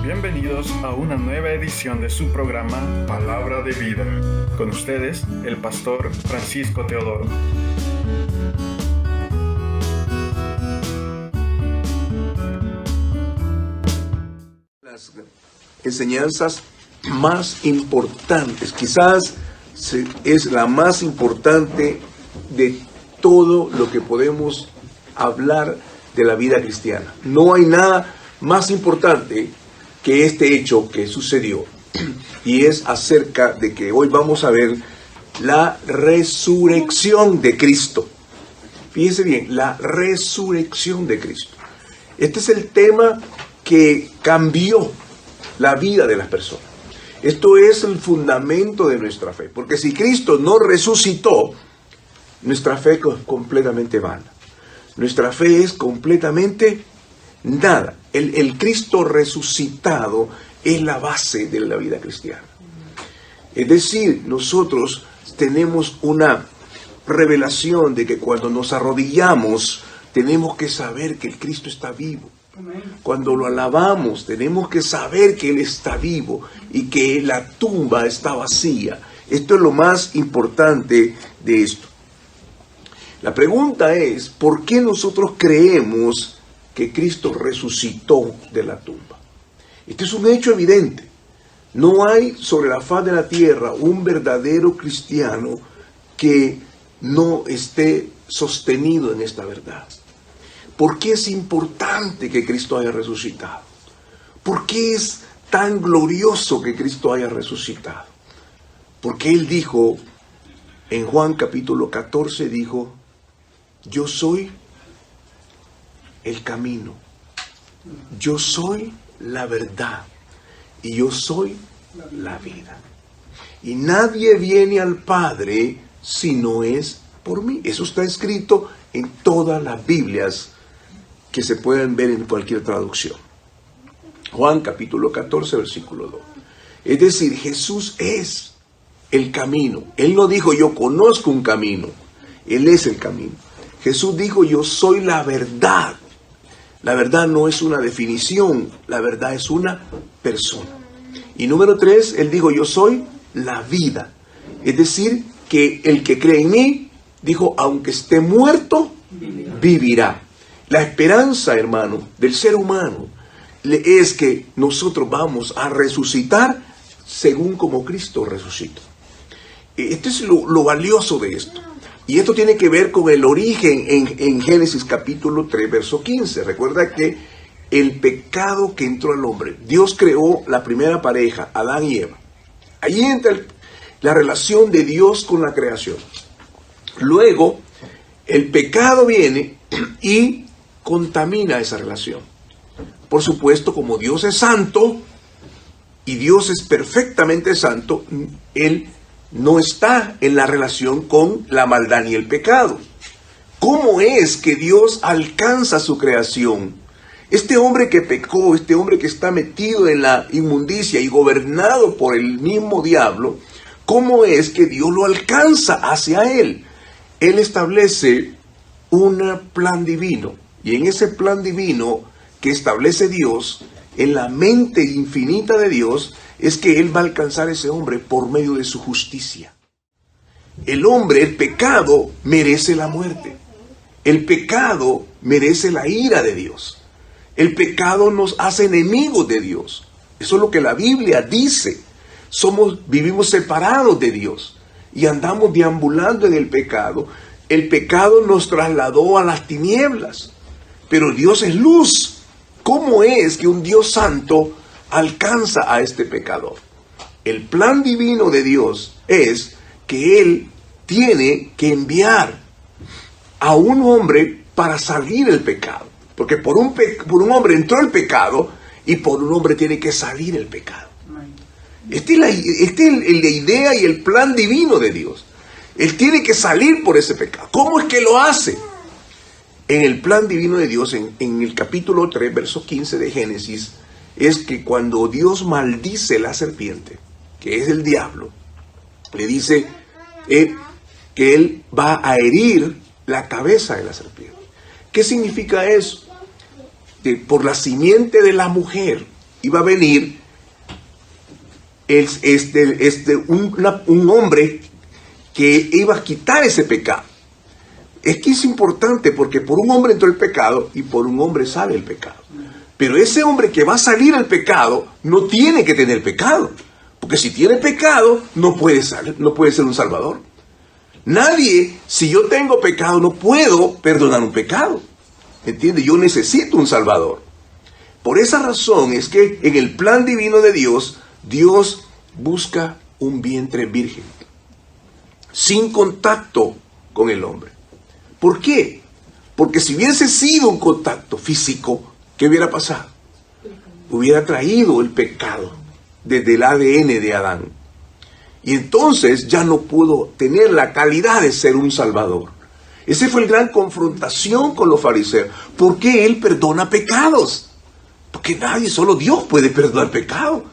Bienvenidos a una nueva edición de su programa Palabra de Vida. Con ustedes, el pastor Francisco Teodoro. Las enseñanzas más importantes, quizás es la más importante de todo lo que podemos hablar de la vida cristiana. No hay nada más importante que este hecho que sucedió, y es acerca de que hoy vamos a ver la resurrección de Cristo. Fíjense bien, la resurrección de Cristo. Este es el tema que cambió la vida de las personas. Esto es el fundamento de nuestra fe, porque si Cristo no resucitó, nuestra fe es completamente vana. Nuestra fe es completamente nada. El Cristo resucitado es la base de la vida cristiana. Es decir, nosotros tenemos una revelación de que cuando nos arrodillamos, tenemos que saber que el Cristo está vivo. Cuando lo alabamos, tenemos que saber que Él está vivo y que la tumba está vacía. Esto es lo más importante de esto. La pregunta es, ¿por qué nosotros creemos que Cristo resucitó de la tumba? Este es un hecho evidente. No hay sobre la faz de la tierra un verdadero cristiano que no esté sostenido en esta verdad. ¿Por qué es importante que Cristo haya resucitado? ¿Por qué es tan glorioso que Cristo haya resucitado? Porque Él dijo, en Juan capítulo 14, dijo, yo soy el camino, yo soy la verdad y yo soy la vida. Y nadie viene al Padre si no es por mí. Eso está escrito en todas las Biblias que se pueden ver en cualquier traducción. Juan capítulo 14, versículo 2. Es decir, Jesús es el camino. Él no dijo yo conozco un camino, Él es el camino. Jesús dijo yo soy la verdad. La verdad no es una definición, la verdad es una persona. Y número 3, Él dijo yo soy la vida. Es decir, que el que cree en mí, dijo, aunque esté muerto, vivirá. La esperanza, hermano, del ser humano es que nosotros vamos a resucitar según como Cristo resucitó. Esto es lo valioso de esto. Y esto tiene que ver con el origen en Génesis capítulo 3, verso 15. Recuerda que el pecado que entró al hombre, Dios creó la primera pareja, Adán y Eva. Ahí entra la relación de Dios con la creación. Luego, el pecado viene y contamina esa relación. Por supuesto, como Dios es santo y Dios es perfectamente santo, Él no está en la relación con la maldad ni el pecado. ¿Cómo es que Dios alcanza su creación? Este hombre que pecó, este hombre que está metido en la inmundicia y gobernado por el mismo diablo, ¿cómo es que Dios lo alcanza hacia él? Él establece un plan divino, y en ese plan divino que establece Dios, en la mente infinita de Dios, es que Él va a alcanzar a ese hombre por medio de su justicia. El hombre, el pecado, merece la muerte. El pecado merece la ira de Dios. El pecado nos hace enemigos de Dios. Eso es lo que la Biblia dice. Vivimos separados de Dios y andamos deambulando en el pecado. El pecado nos trasladó a las tinieblas, pero Dios es luz. ¿Cómo es que un Dios santo alcanza a este pecador? El plan divino de Dios es que Él tiene que enviar a un hombre para salir el pecado. Porque por un hombre entró el pecado y por un hombre tiene que salir el pecado. Esta es la idea y el plan divino de Dios. Él tiene que salir por ese pecado. ¿Cómo es que lo hace? En el plan divino de Dios, en el capítulo 3, verso 15 de Génesis, es que cuando Dios maldice la serpiente, que es el diablo, le dice que Él va a herir la cabeza de la serpiente. ¿Qué significa eso? Por la simiente de la mujer iba a venir un hombre que iba a quitar ese pecado. Es que es importante porque por un hombre entró el pecado y por un hombre sale el pecado. Pero ese hombre que va a salir al pecado no tiene que tener pecado. Porque si tiene pecado no puede ser un salvador. Nadie, si yo tengo pecado, no puedo perdonar un pecado. ¿Entiende? Yo necesito un salvador. Por esa razón es que en el plan divino de Dios, Dios busca un vientre virgen, sin contacto con el hombre. ¿Por qué? Porque si hubiese sido un contacto físico, ¿qué hubiera pasado? Hubiera traído el pecado desde el ADN de Adán. Y entonces ya no pudo tener la calidad de ser un salvador. Esa fue la gran confrontación con los fariseos. ¿Por qué Él perdona pecados? Porque nadie, solo Dios puede perdonar pecado.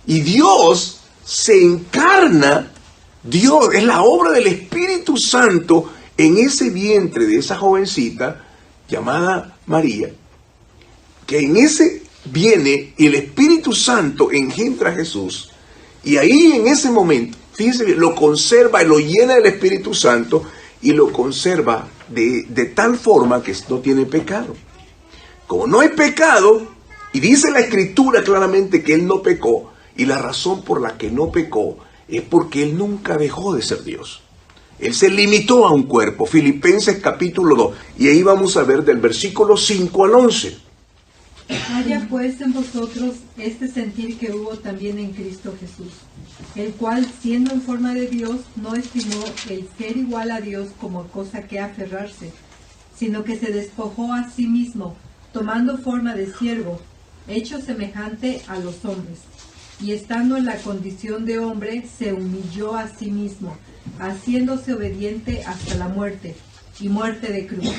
Y Dios se encarna, Dios es la obra del Espíritu Santo en ese vientre de esa jovencita llamada María, que en ese viene y el Espíritu Santo engendra a Jesús, y ahí en ese momento, fíjense bien, lo conserva y lo llena del Espíritu Santo y lo conserva de tal forma que no tiene pecado. Como no hay pecado, y dice la Escritura claramente que Él no pecó, y la razón por la que no pecó es porque Él nunca dejó de ser Dios. Él se limitó a un cuerpo. Filipenses capítulo 2. Y ahí vamos a ver del versículo 5 al 11. Haya pues en vosotros este sentir que hubo también en Cristo Jesús, el cual, siendo en forma de Dios, no estimó el ser igual a Dios como cosa que aferrarse, sino que se despojó a sí mismo, tomando forma de siervo, hecho semejante a los hombres. Y estando en la condición de hombre, se humilló a sí mismo, haciéndose obediente hasta la muerte, y muerte de cruz.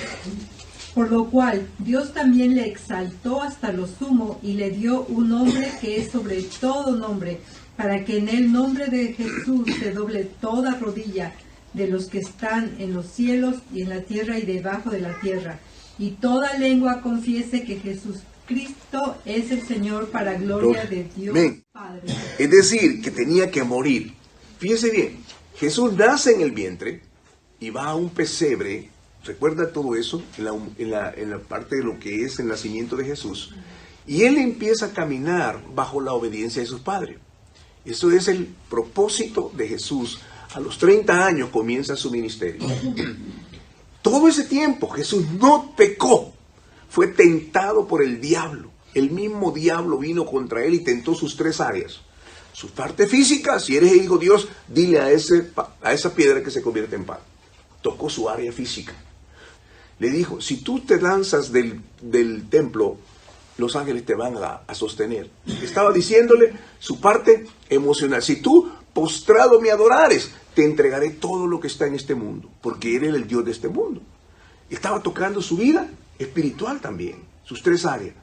Por lo cual, Dios también le exaltó hasta lo sumo, y le dio un nombre que es sobre todo nombre, para que en el nombre de Jesús se doble toda rodilla de los que están en los cielos y en la tierra y debajo de la tierra, y toda lengua confiese que Jesucristo es el Señor, para gloria de Dios Padre. Es decir, que tenía que morir. Fíjese bien, Jesús nace en el vientre y va a un pesebre. ¿Recuerda todo eso en la parte de lo que es el nacimiento de Jesús? Y Él empieza a caminar bajo la obediencia de sus padres. Eso es el propósito de Jesús. A los 30 años comienza su ministerio. Todo ese tiempo Jesús no pecó. Fue tentado por el diablo. El mismo diablo vino contra Él y tentó sus 3 áreas. Su parte física, si eres hijo de Dios, dile a esa piedra que se convierte en pan. Tocó su área física. Le dijo, si tú te lanzas del templo, los ángeles te van a sostener. Estaba diciéndole su parte emocional. Si tú postrado me adorares, te entregaré todo lo que está en este mundo, porque Él es el Dios de este mundo. Estaba tocando su vida espiritual también, sus 3 áreas.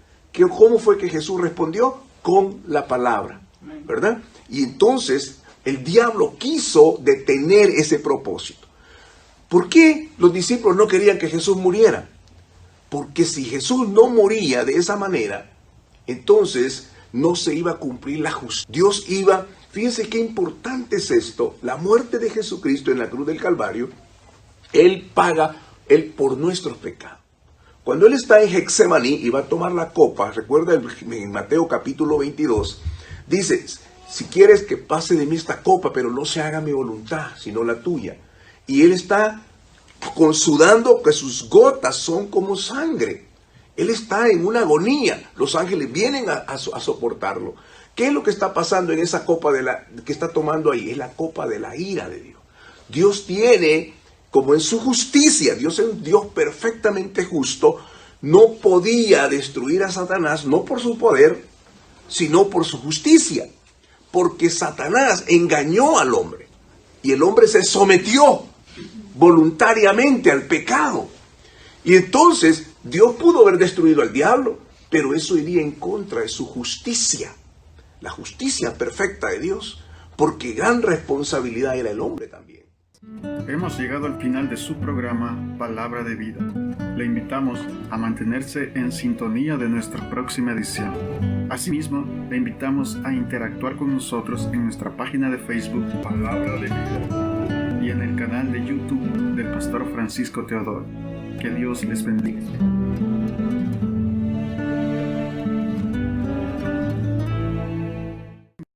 ¿Cómo fue que Jesús respondió? Con la palabra, ¿verdad? Y entonces el diablo quiso detener ese propósito. ¿Por qué los discípulos no querían que Jesús muriera? Porque si Jesús no moría de esa manera, entonces no se iba a cumplir la justicia. Dios iba, fíjense qué importante es esto, la muerte de Jesucristo en la cruz del Calvario. Él paga por nuestros pecados. Cuando Él está en Getsemaní y va a tomar la copa, recuerda en Mateo capítulo 22, dice, si quieres que pase de mí esta copa, pero no se haga mi voluntad, sino la tuya. Y Él está sudando que sus gotas son como sangre. Él está en una agonía. Los ángeles vienen a soportarlo. ¿Qué es lo que está pasando en esa copa que está tomando ahí? Es la copa de la ira de Dios. Dios tiene, como en su justicia, Dios es un Dios perfectamente justo, no podía destruir a Satanás, no por su poder, sino por su justicia. Porque Satanás engañó al hombre. Y el hombre se sometió voluntariamente al pecado. Y entonces Dios pudo haber destruido al diablo, pero eso iría en contra de su justicia, la justicia perfecta de Dios, porque gran responsabilidad era el hombre también. Hemos llegado al final de su programa Palabra de Vida. Le invitamos a mantenerse en sintonía de nuestra próxima edición. Asimismo, le invitamos a interactuar con nosotros en nuestra página de Facebook Palabra de Vida y en el canal de YouTube del Pastor Francisco Teodoro. Que Dios les bendiga.